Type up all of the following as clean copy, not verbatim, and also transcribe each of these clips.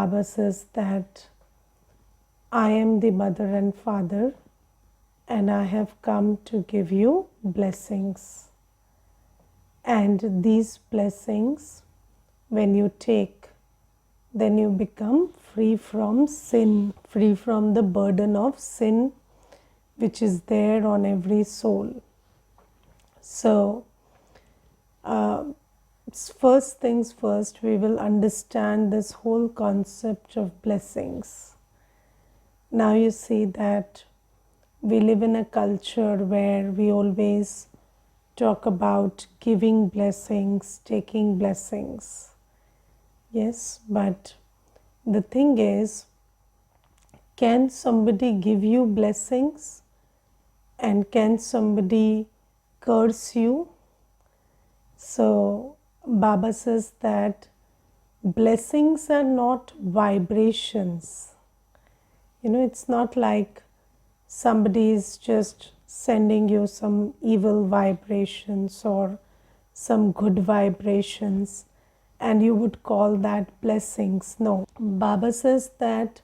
Baba says that I am the mother and father, and I have come to give you blessings. And these blessings, when you take, then you become free from sin, free from the burden of sin which is there on every soul. So, first things first, we will understand this whole concept of blessings. Now you see that we live in a culture where we always talk about giving blessings, taking blessings. Yes, but the thing is, can somebody give you blessings and can somebody curse you? So, Baba says that blessings are not vibrations. It's not like somebody is just sending you some evil vibrations or some good vibrations and you would call that blessings. No, Baba says that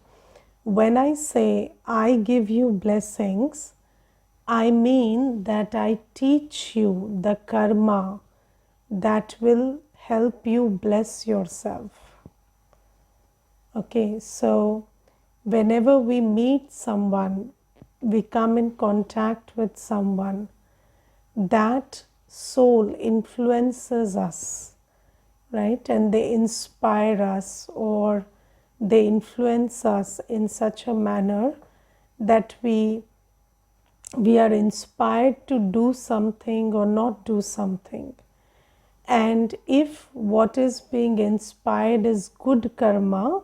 when I say I give you blessings, I mean that I teach you the karma that will help you bless yourself. Okay, so whenever we meet someone, we come in contact with someone, that soul influences us, right? And they inspire us or they influence us in such a manner that we are inspired to do something or not do something. And if what is being inspired is good karma,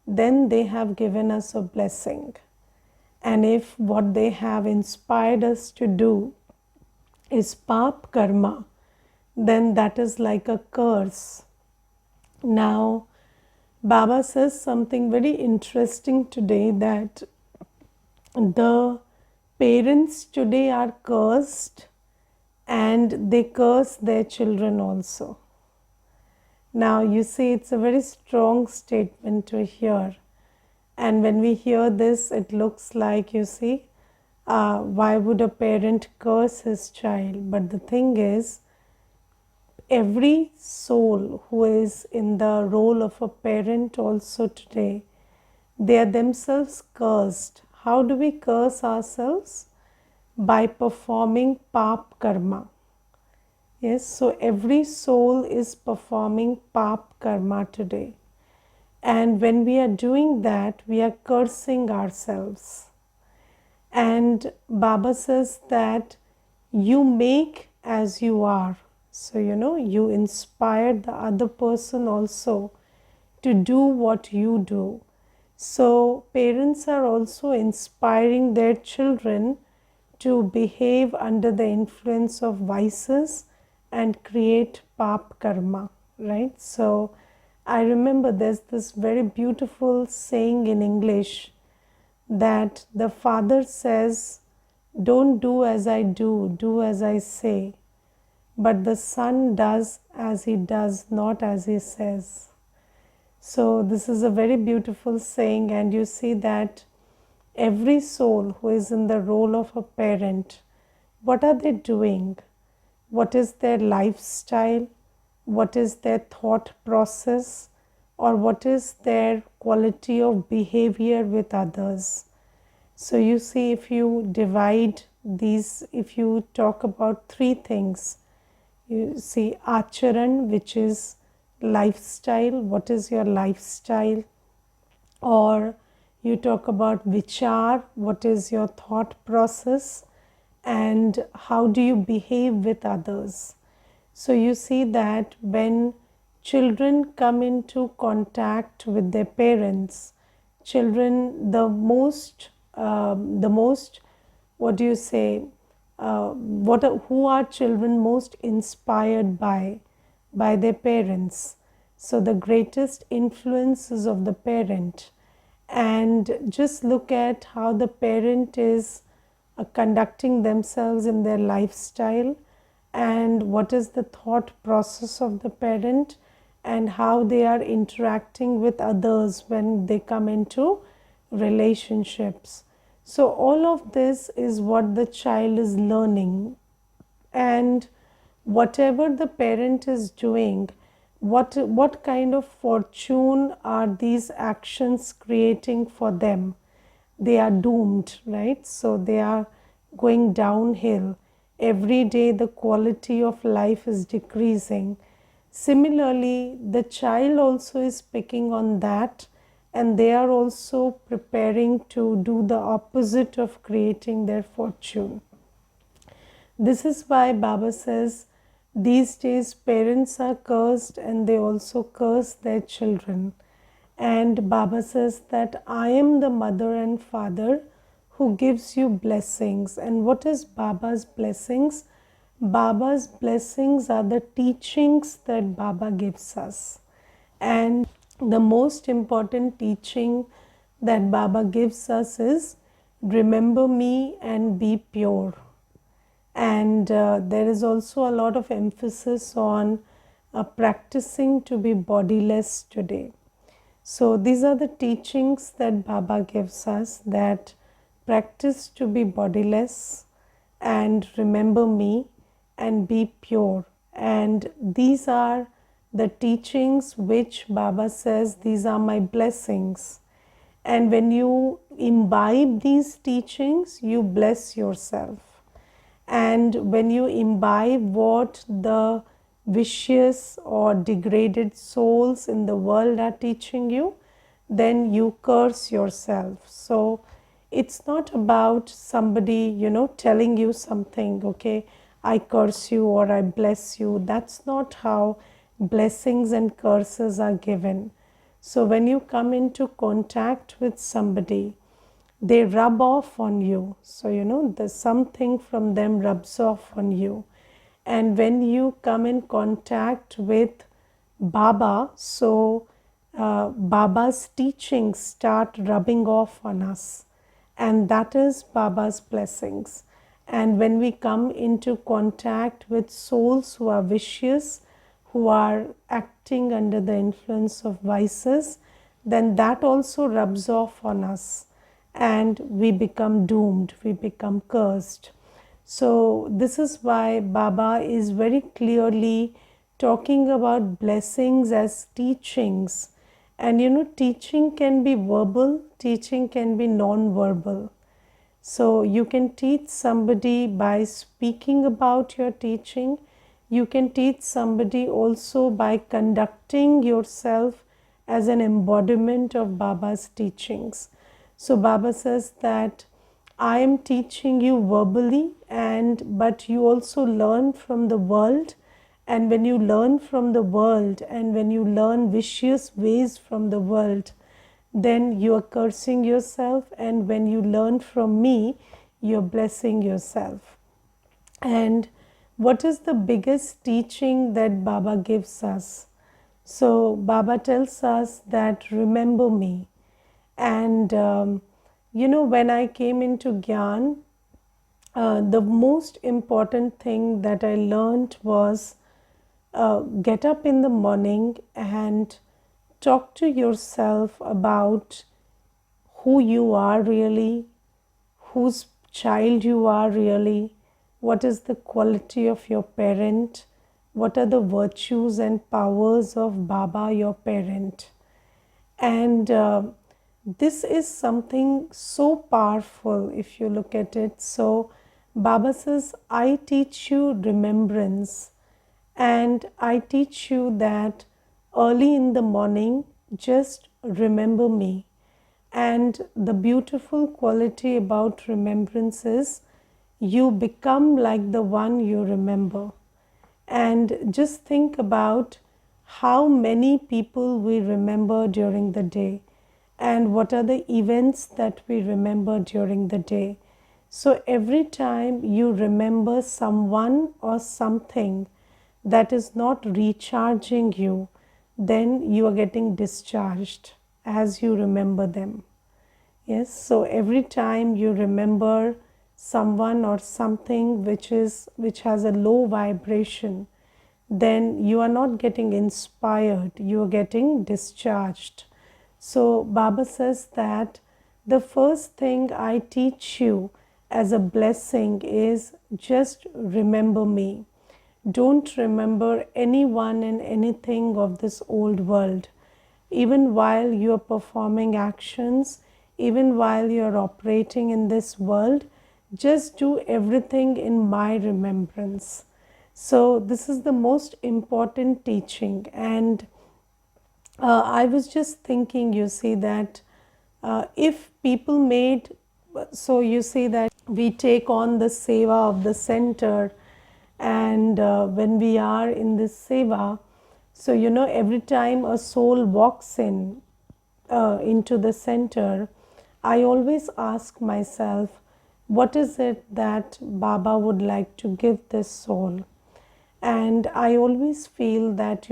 then they have given us a blessing. And if what they have inspired us to do is pap karma, then that is like a curse. Now, Baba says something very interesting today, that the parents today are cursed and they curse their children also. Now, you see, it's a very strong statement to hear. And when we hear this, it looks like, you see, why would a parent curse his child? But the thing is, every soul who is in the role of a parent also today, they are themselves cursed. How do we curse ourselves? By performing pap karma. Yes, so every soul is performing pap karma today. And when we are doing that, we are cursing ourselves. And Baba says that you make as you are. So, you inspire the other person also to do what you do. So, parents are also inspiring their children to behave under the influence of vices and create pap karma, right? So, I remember there's this very beautiful saying in English that the father says, "Don't do as I do, do as I say." But the son does as he does, not as he says. So this is a very beautiful saying, and you see that every soul who is in the role of a parent, what are they doing? What is their lifestyle? What is their thought process? Or what is their quality of behavior with others? So you see, if you divide these, if you talk about three things, you see acharan, which is lifestyle. What is your lifestyle? Or you talk about vichar, what is your thought process, and how do you behave with others. So you see that when children come into contact with their parents, children, the most what do you say, who are children most inspired by their parents. So the greatest influence is of the parent. And just look at how the parent is conducting themselves in their lifestyle, and what is the thought process of the parent, and how they are interacting with others when they come into relationships. So, all of this is what the child is learning, and whatever the parent is doing, what kind of fortune are these actions creating for them? They are doomed, right? So they are going downhill. Every day the quality of life is decreasing. Similarly, the child also is picking on that, and they are also preparing to do the opposite of creating their fortune. This is why Baba says these days parents are cursed and they also curse their children. And Baba says that I am the mother and father who gives you blessings. And what is Baba's blessings? Baba's blessings are the teachings that Baba gives us. And the most important teaching that Baba gives us is remember me and be pure. And there is also a lot of emphasis on practicing to be bodiless today. So these are the teachings that Baba gives us, that practice to be bodiless and remember me and be pure. And these are the teachings which Baba says these are my blessings. And when you imbibe these teachings, you bless yourself. And when you imbibe what the vicious or degraded souls in the world are teaching you, then you curse yourself. So it's not about somebody, telling you something, okay, I curse you or I bless you. That's not how blessings and curses are given. So when you come into contact with somebody, they rub off on you. So, there's something from them rubs off on you. And when you come in contact with Baba, so Baba's teachings start rubbing off on us. And that is Baba's blessings. And when we come into contact with souls who are vicious, who are acting under the influence of vices, then that also rubs off on us and we become doomed, we become cursed. So, this is why Baba is very clearly talking about blessings as teachings. And teaching can be verbal, teaching can be non verbal. So, you can teach somebody by speaking about your teaching. You can teach somebody also by conducting yourself as an embodiment of Baba's teachings. So Baba says that I am teaching you verbally, but you also learn from the world. And when you learn from the world and when you learn vicious ways from the world, then you are cursing yourself. And when you learn from me, you're blessing yourself. And what is the biggest teaching that Baba gives us? So Baba tells us that remember me. And when I came into Gyan, the most important thing that I learned was get up in the morning and talk to yourself about who you are really, whose child you are really, what is the quality of your parent, what are the virtues and powers of Baba, your parent. And this is something so powerful if you look at it. So Baba says, I teach you remembrance, and I teach you that early in the morning, just remember me. And the beautiful quality about remembrance is you become like the one you remember. And just think about how many people we remember during the day and what are the events that we remember during the day. So every time you remember someone or something that is not recharging you, then you are getting discharged as you remember them. Yes, so every time you remember someone or something which has a low vibration, then you are not getting inspired, you are getting discharged. So Baba says that the first thing I teach you as a blessing is just remember me. Don't remember anyone and anything of this old world. Even while you are performing actions, even while you are operating in this world, just do everything in my remembrance. So, this is the most important teaching. And I was just thinking, you see, that if people made, so you see that we take on the seva of the center, and when we are in this seva, so every time a soul walks into the center, I always ask myself, what is it that Baba would like to give this soul? And I always feel that,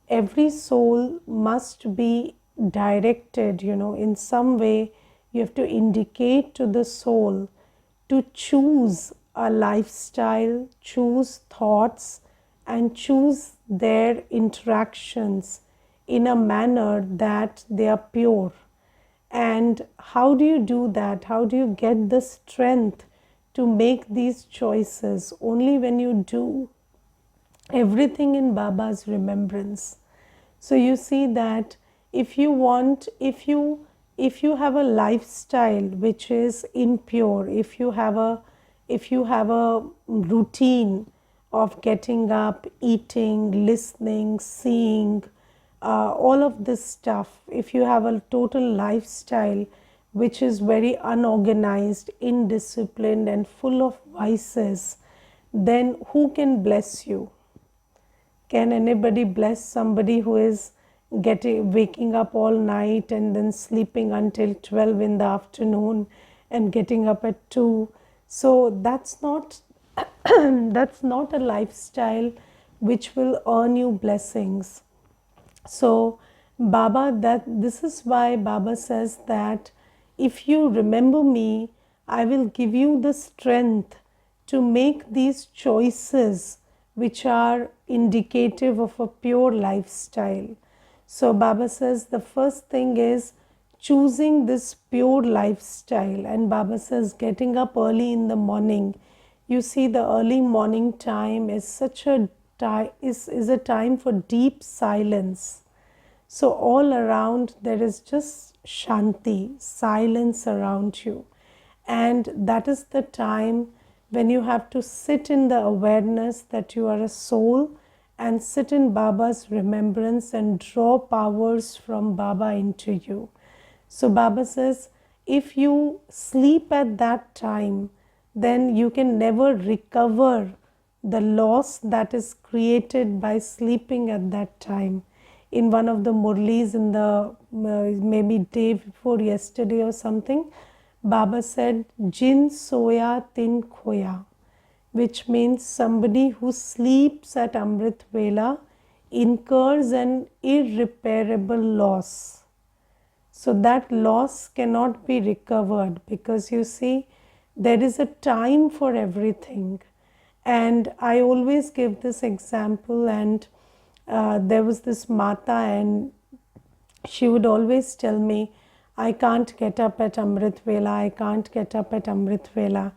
every soul must be directed, in some way. You have to indicate to the soul to choose a lifestyle, choose thoughts, and choose their interactions in a manner that they are pure. And how do you do that? How do you get the strength to make these choices? Only when you do everything in Baba's remembrance. So you see that if you have a lifestyle which is impure, if you have a routine of getting up, eating, listening, seeing, all of this stuff, if you have a total lifestyle which is very unorganized, indisciplined, and full of vices, then who can bless you? Can anybody bless somebody who is waking up all night and then sleeping until 12 in the afternoon and getting up at 2? So that's not that's not a lifestyle which will earn you blessings. So this is why Baba says that if you remember me, I will give you the strength to make these choices which are indicative of a pure lifestyle. So Baba says the first thing is choosing this pure lifestyle, and Baba says getting up early in the morning. You see, the early morning time is such a is a time for deep silence. So all around there is just shanti, silence around you. And that is the time when you have to sit in the awareness that you are a soul and sit in Baba's remembrance and draw powers from Baba into you. So Baba says, if you sleep at that time, then you can never recover the loss that is created by sleeping at that time. In one of the murlis in the maybe day before yesterday or something, Baba said, Jin soya tin khoya, which means somebody who sleeps at Amrit Vela incurs an irreparable loss. So that loss cannot be recovered, because you see, there is a time for everything. And I always give this example, and there was this Mata, and she would always tell me, I can't get up at Amrit Vela, I can't get up at Amrit Vela.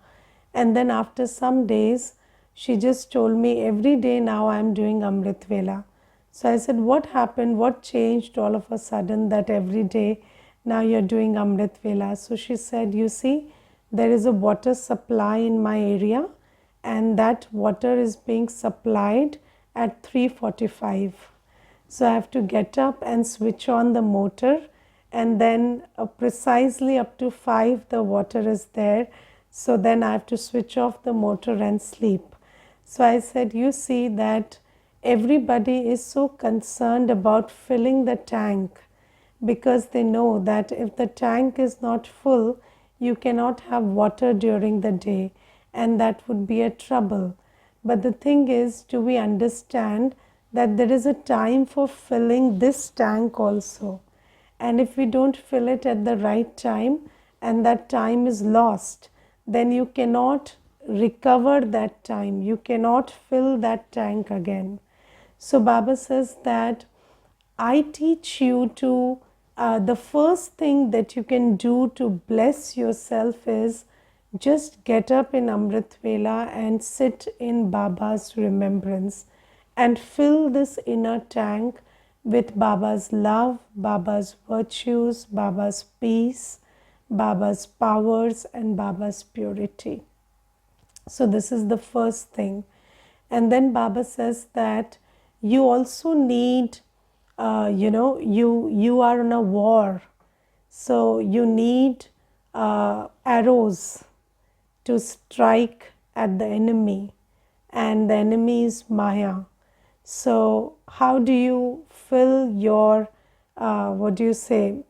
And then after some days, she just told me, every day now I am doing Amrit Vela. So I said, what happened? What changed all of a sudden that every day now you're doing Amrit Vela? So she said, you see, there is a water supply in my area, and that water is being supplied at 3:45. So I have to get up and switch on the motor, and then precisely up to 5 the water is there. So then I have to switch off the motor and sleep. So I said, you see that everybody is so concerned about filling the tank, because they know that if the tank is not full, you cannot have water during the day, and that would be a trouble. But the thing is, do we understand that there is a time for filling this tank also? And if we don't fill it at the right time, and that time is lost, then you cannot recover that time. You cannot fill that tank again. So Baba says that I teach you to, the first thing that you can do to bless yourself is just get up in Amrit Vela and sit in Baba's remembrance and fill this inner tank with Baba's love, Baba's virtues, Baba's peace, Baba's powers, and Baba's purity. So, this is the first thing. And then Baba says that you also need, you are in a war. So, you need arrows to strike at the enemy, and the enemy is Maya. So, how do you fill your, what do you say,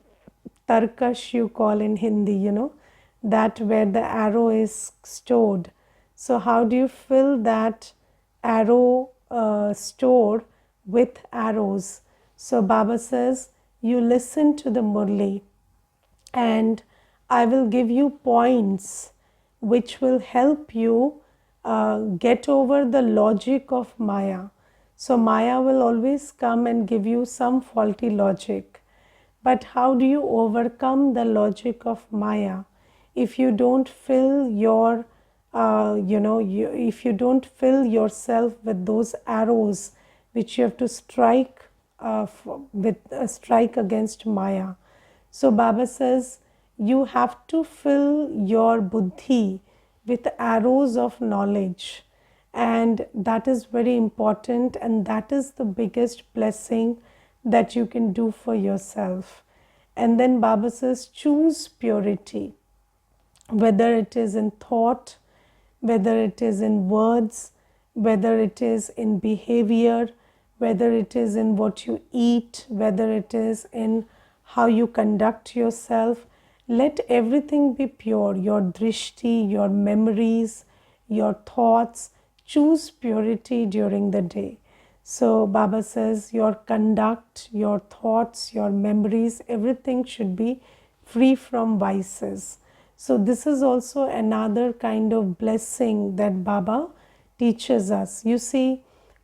tarkash you call in Hindi, that where the arrow is stored. So, how do you fill that arrow store with arrows? So, Baba says, you listen to the Murli, and I will give you points which will help you get over the logic of Maya. So, Maya will always come and give you some faulty logic. But how do you overcome the logic of Maya? If you don't fill your, if you don't fill yourself with those arrows which you have to strike with strike against Maya. So Baba says you have to fill your buddhi with arrows of knowledge, and that is very important, and that is the biggest blessing that you can do for yourself. And then Baba says choose purity, whether it is in thought, whether it is in words, whether it is in behavior, whether it is in what you eat, whether it is in how you conduct yourself. Let everything be pure. Your drishti, your memories, your thoughts. Choose purity during the day. So Baba says your conduct, your thoughts, your memories, everything should be free from vices. So this is also another kind of blessing that Baba teaches us. You see,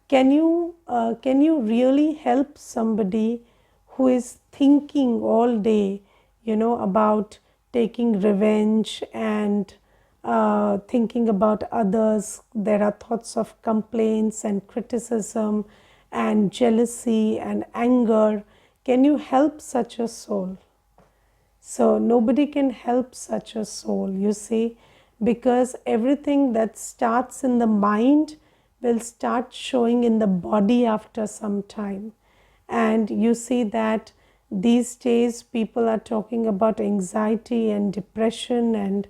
can you really help somebody who is thinking all day, about taking revenge and thinking about others? There are thoughts of complaints and criticism and jealousy and anger. Can you help such a soul? So nobody can help such a soul, you see, because everything that starts in the mind will start showing in the body after some time. And you see that these days people are talking about anxiety and depression and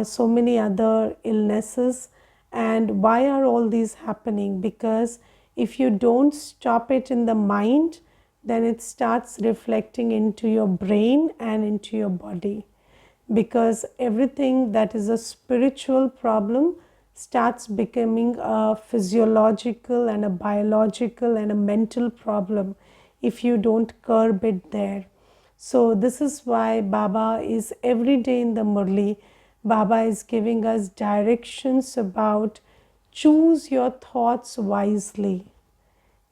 so many other illnesses. And why are all these happening? Because if you don't stop it in the mind, then it starts reflecting into your brain and into your body. Because everything that is a spiritual problem starts becoming a physiological and a biological and a mental problem if you don't curb it there. So this is why Baba is every day in the Murli, Baba is giving us directions about choose your thoughts wisely.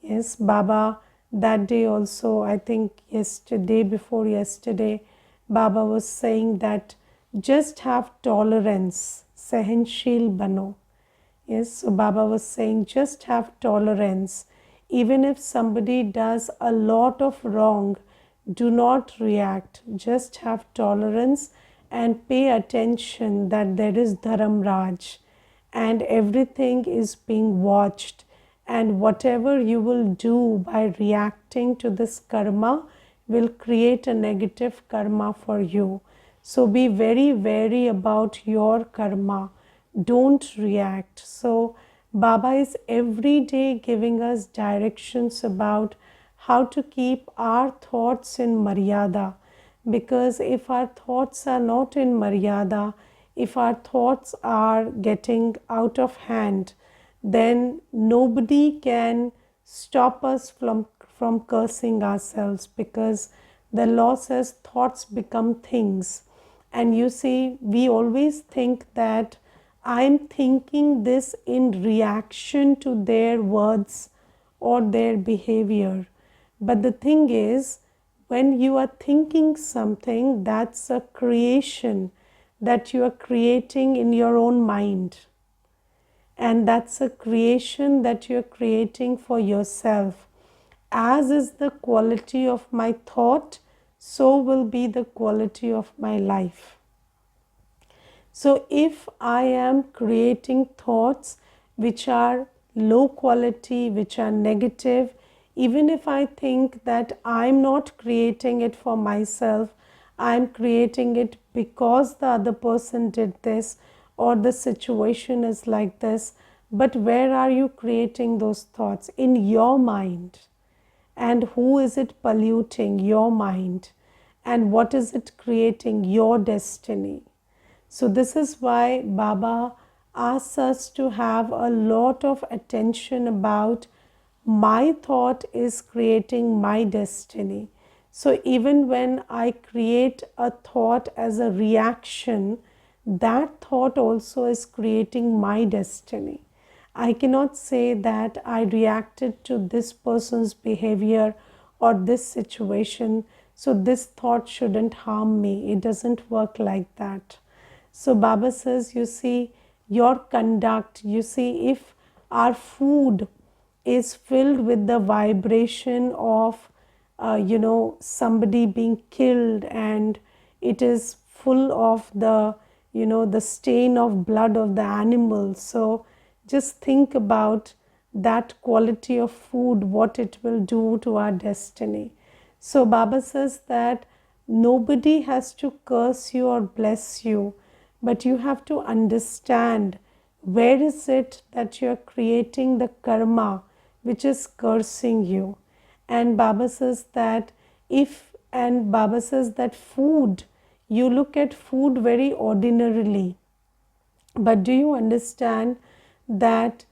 Yes, Baba, that day also, I think yesterday, before yesterday, Baba was saying that just have tolerance, sahansheel bano. Yes, so Baba was saying just have tolerance. Even if somebody does a lot of wrong, do not react. Just have tolerance and pay attention that there is Dharam Raj and everything is being watched. And whatever you will do by reacting to this karma will create a negative karma for you. So be very wary about your karma. Don't react. So Baba is every day giving us directions about how to keep our thoughts in Maryada. Because if our thoughts are not in Maryada, if our thoughts are getting out of hand, then nobody can stop us from cursing ourselves, because the law says thoughts become things. And you see, we always think that I'm thinking this in reaction to their words or their behavior. But the thing is, when you are thinking something, that's a creation that you are creating in your own mind. And that's a creation that you're creating for yourself. As is the quality of my thought, so will be the quality of my life. So if I am creating thoughts which are low quality, which are negative, even if I think that I'm not creating it for myself, I'm creating it because the other person did this or the situation is like this, but where are you creating those thoughts? In your mind. And who is it polluting? Your mind. And what is it creating? Your destiny. So this is why Baba asks us to have a lot of attention about my thought is creating my destiny. So even when I create a thought as a reaction, that thought also is creating my destiny. I cannot say that I reacted to this person's behavior or this situation, so this thought shouldn't harm me. It doesn't work like that. So Baba says, you see, your conduct, you see, if our food is filled with the vibration of, somebody being killed, and it is full of the, the stain of blood of the animal. So just think about that quality of food, what it will do to our destiny. So Baba says that nobody has to curse you or bless you, but you have to understand where is it that you are creating the karma which is cursing you. And Baba says that Baba says that food, you look at food very ordinarily, but do you understand that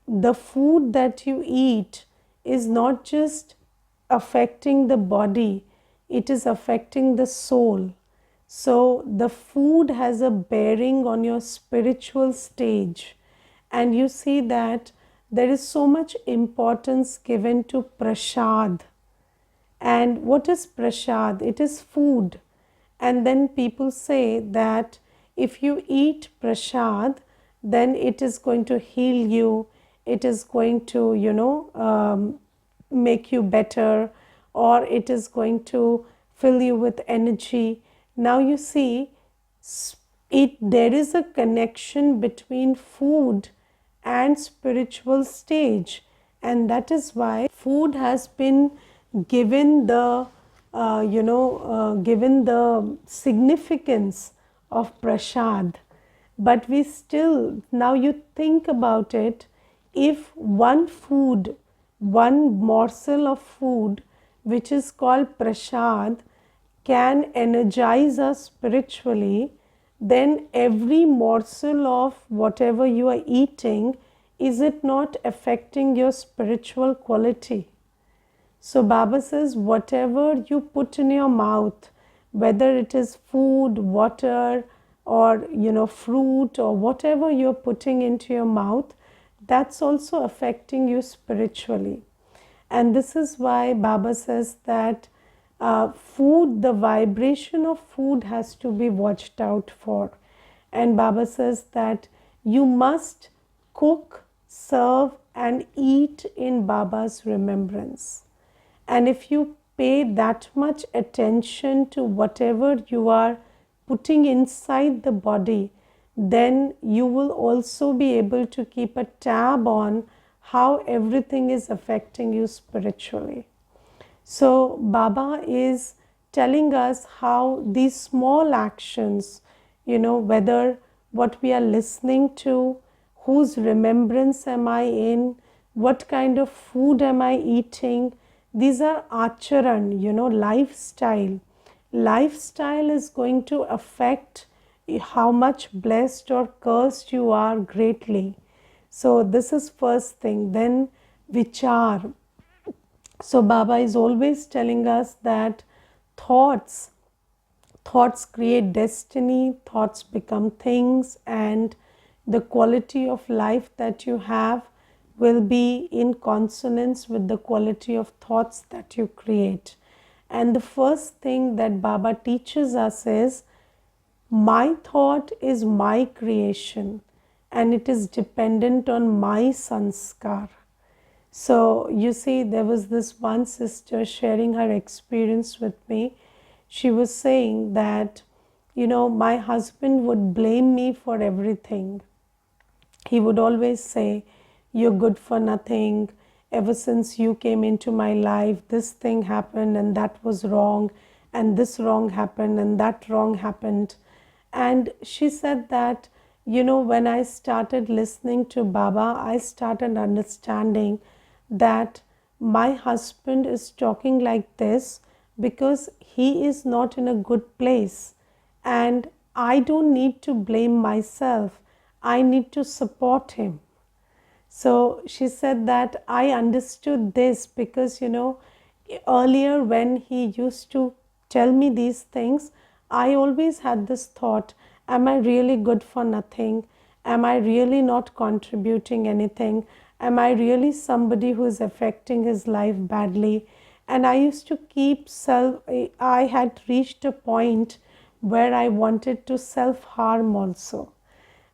the food that you eat is not just affecting the body, it is affecting the soul. So the food has a bearing on your spiritual stage. And you see that there is so much importance given to prasad. And what is prasad? It is food. And then people say that if you eat prasad, then it is going to heal you, it is going to, make you better, or it is going to fill you with energy. Now you see, there is a connection between food and spiritual stage, and that is why food has been given the given the significance of prasad. But we still, now you think about it, if one morsel of food which is called prasad can energize us spiritually, then every morsel of whatever you are eating, is it not affecting your spiritual quality? So Baba says, whatever you put in your mouth, whether it is food, water, or fruit, or whatever you're putting into your mouth, that's also affecting you spiritually. And this is why Baba says that food, the vibration of food has to be watched out for. And Baba says that you must cook, serve, and eat in Baba's remembrance. And if you pay that much attention to whatever you are putting inside the body, then you will also be able to keep a tab on how everything is affecting you spiritually. So Baba is telling us how these small actions, whether what we are listening to, whose remembrance am I in, what kind of food am I eating, these are acharan, lifestyle. Lifestyle is going to affect how much blessed or cursed you are greatly. So this is first thing. Then vichar. So Baba is always telling us that thoughts create destiny, thoughts become things, and the quality of life that you have will be in consonance with the quality of thoughts that you create. And the first thing that Baba teaches us is, my thought is my creation and it is dependent on my sanskar. So you see, there was this one sister sharing her experience with me. She was saying that, my husband would blame me for everything. He would always say, you're good for nothing. Ever since you came into my life, this thing happened and that was wrong, and this wrong happened and that wrong happened. And she said that, when I started listening to Baba, I started understanding that my husband is talking like this because he is not in a good place, and I don't need to blame myself. I need to support him. So she said that I understood this because, earlier when he used to tell me these things, I always had this thought, am I really good for nothing? Am I really not contributing anything? Am I really somebody who is affecting his life badly? And I used to I had reached a point where I wanted to self-harm also.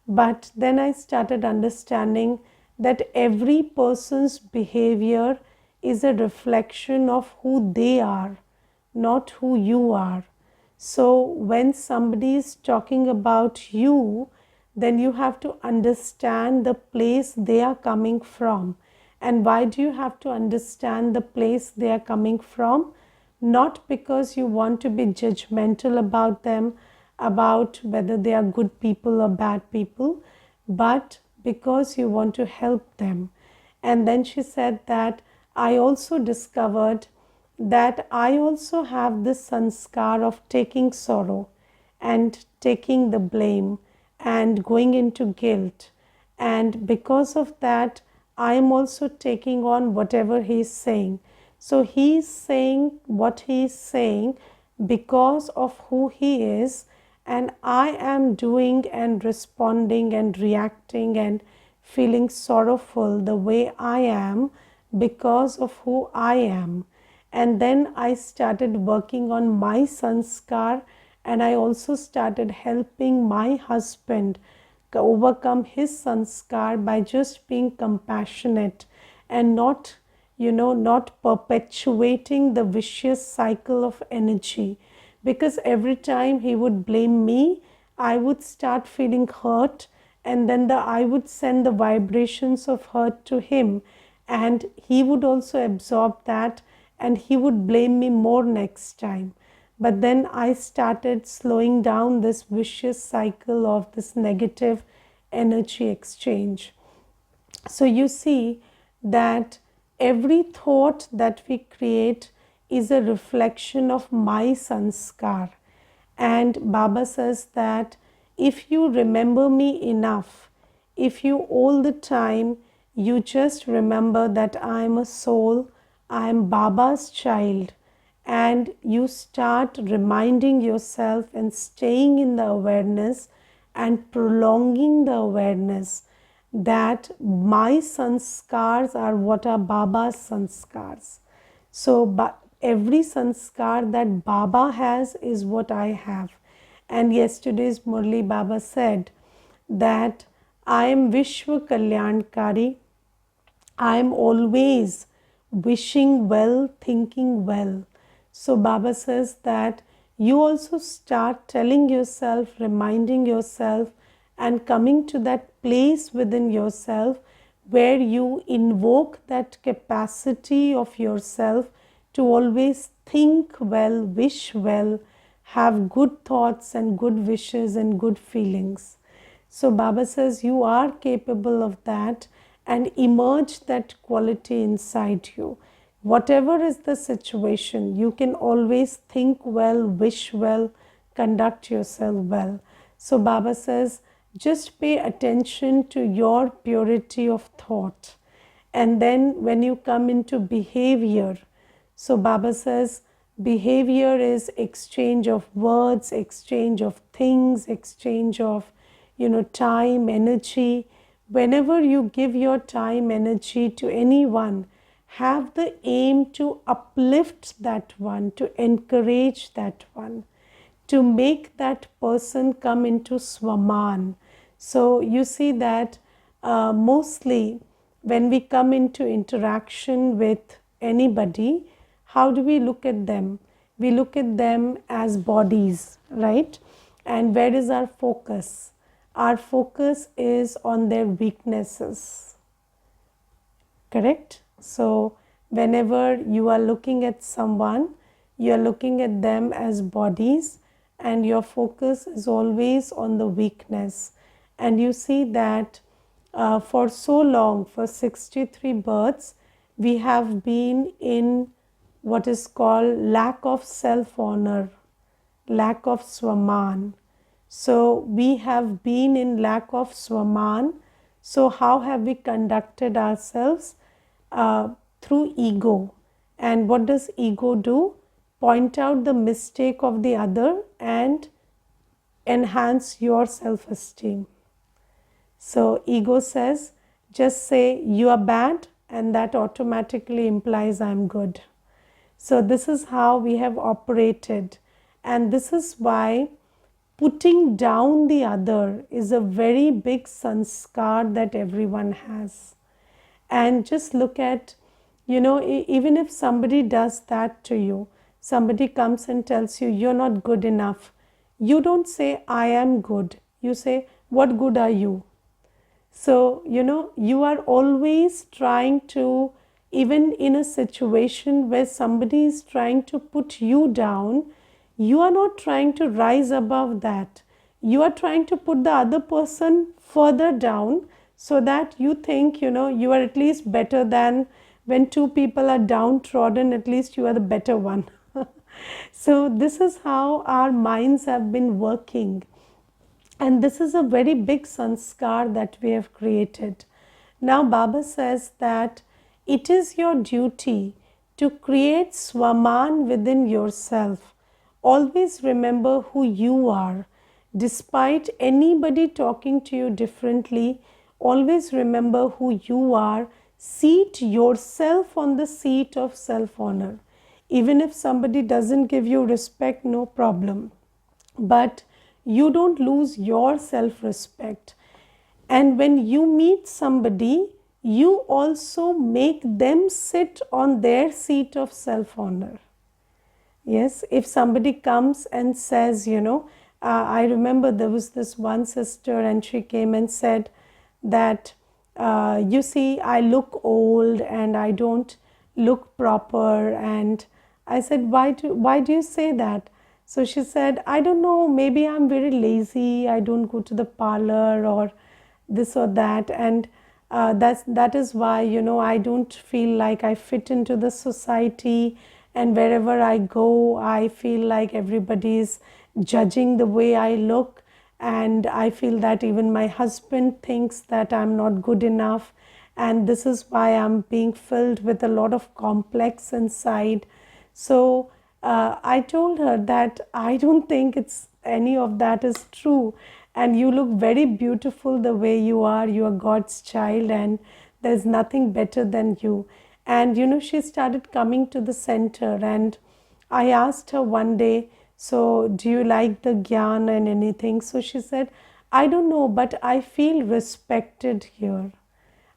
But then I started understanding that every person's behavior is a reflection of who they are, not who you are. So when somebody is talking about you, then you have to understand the place they are coming from. And why do you have to understand the place they are coming from? Not because you want to be judgmental about them, about whether they are good people or bad people, but because you want to help them. And then she said that I also discovered that I also have this sanskar of taking sorrow and taking the blame and going into guilt. And because of that, I am also taking on whatever he is saying. So he is saying what he is saying because of who he is, and I am doing and responding and reacting and feeling sorrowful the way I am because of who I am. And then I started working on my sanskar, and I also started helping my husband overcome his sanskar by just being compassionate and not perpetuating the vicious cycle of energy. Because every time he would blame me, I would start feeling hurt, and then I would send the vibrations of hurt to him, and he would also absorb that, and he would blame me more next time. But then I started slowing down this vicious cycle of this negative energy exchange. So you see that every thought that we create is a reflection of my sanskar. And Baba says that if you remember me enough, if you all the time you just remember that I am a soul, I am Baba's child, and you start reminding yourself and staying in the awareness and prolonging the awareness that my sanskars are what are Baba's sanskars. So every sanskar that Baba has is what I have. And yesterday's Murli Baba said that I am Vishwa Kalyankari. I am always wishing well, thinking well. So Baba says that you also start telling yourself, reminding yourself, and coming to that place within yourself where you invoke that capacity of yourself to always think well, wish well, have good thoughts and good wishes and good feelings. So Baba says you are capable of that, and emerge that quality inside you. Whatever is the situation, you can always think well, wish well, conduct yourself well. So Baba says, just pay attention to your purity of thought. And then when you come into behavior, so Baba says, behavior is exchange of words, exchange of things, exchange of, time, energy, whenever you give your time, energy to anyone, have the aim to uplift that one, to encourage that one, to make that person come into Swaman. So you see that mostly when we come into interaction with anybody, how do we look at them? We look at them as bodies, right? And where is our focus? Our focus is on their weaknesses, correct? So whenever you are looking at someone, you are looking at them as bodies, and your focus is always on the weakness. And you see that for so long, for 63 births, we have been in what is called lack of self-honor, lack of Swaman. So we have been in lack of Swaman. So how have we conducted ourselves? Through ego. And what does ego do? Point out the mistake of the other and enhance your self-esteem. So ego says, just say you are bad, and that automatically implies I'm good. So this is how we have operated, and this is why putting down the other is a very big sanskar that everyone has. And just look at, even if somebody does that to you, somebody comes and tells you you're not good enough, you don't say I am good, you say what good are you? So, you are always trying to, even in a situation where somebody is trying to put you down, you are not trying to rise above that. You are trying to put the other person further down so that you think, you are at least better than when two people are downtrodden, at least you are the better one. So, this is how our minds have been working. And this is a very big sanskar that we have created. Now Baba says that it is your duty to create Swaman within yourself. Always remember who you are. Despite anybody talking to you differently, always remember who you are. Seat yourself on the seat of self-honor. Even if somebody doesn't give you respect, no problem. But you don't lose your self-respect. And when you meet somebody, you also make them sit on their seat of self-honor. Yes, if somebody comes and says, I remember there was this one sister and she came and said that, you see, I look old and I don't look proper. And I said, why do you say that? So she said, I don't know, maybe I'm very lazy, I don't go to the parlor or this or that, and that is why, I don't feel like I fit into the society, and wherever I go, I feel like everybody is judging the way I look, and I feel that even my husband thinks that I'm not good enough, and this is why I'm being filled with a lot of complex inside. So I told her that I don't think it's any of that is true, and you look very beautiful the way you are God's child, and there's nothing better than you. And she started coming to the center, and I asked her one day, so do you like the gyan and anything? So she said, I don't know, but I feel respected here.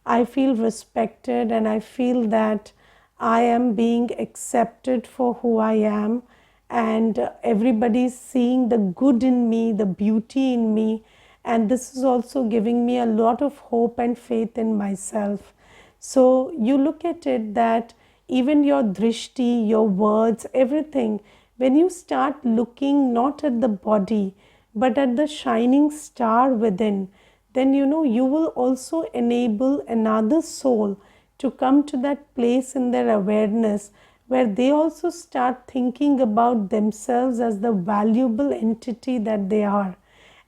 I feel respected, and I feel that I am being accepted for who I am, and everybody is seeing the good in me, the beauty in me, and this is also giving me a lot of hope and faith in myself. So you look at it that even your drishti, your words, everything, when you start looking not at the body but at the shining star within, then you will also enable another soul to come to that place in their awareness where they also start thinking about themselves as the valuable entity that they are,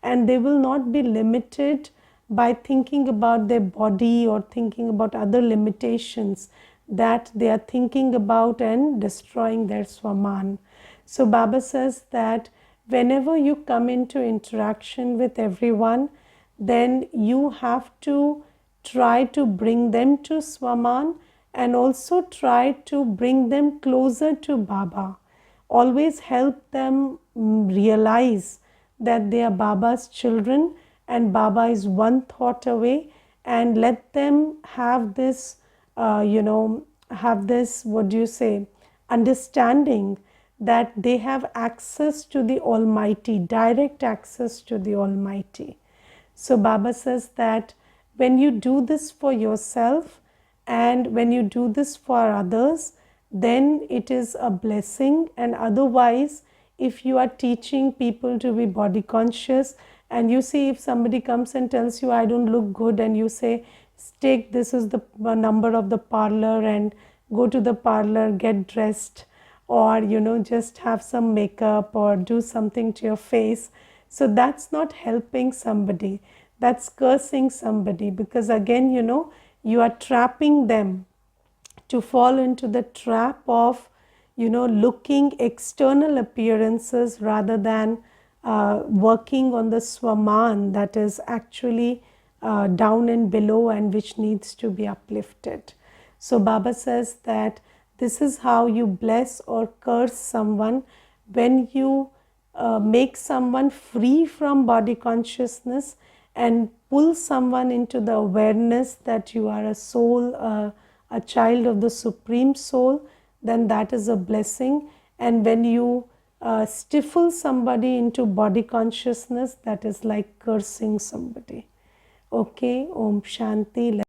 and they will not be limited by thinking about their body or thinking about other limitations that they are thinking about and destroying their Swaman. So Baba says that whenever you come into interaction with everyone, then you have to try to bring them to Swaman and also try to bring them closer to Baba. Always help them realize that they are Baba's children and Baba is one thought away, and let them have this, have this, what do you say, understanding that they have access to the Almighty, direct access to the Almighty. So Baba says that when you do this for yourself and when you do this for others, then it is a blessing. And otherwise, if you are teaching people to be body conscious, and you see if somebody comes and tells you, I don't look good, and you say, take this is the number of the parlor and go to the parlor, get dressed, or just have some makeup or do something to your face. So that's not helping somebody, that's cursing somebody, because again you are trapping them to fall into the trap of looking external appearances rather than working on the swaman that is actually down and below and which needs to be uplifted. So Baba says that this is how you bless or curse someone. When you make someone free from body consciousness and pull someone into the awareness that you are a soul, a child of the Supreme Soul, then that is a blessing. And when you stifle somebody into body consciousness, that is like cursing somebody. Okay, Om Shanti.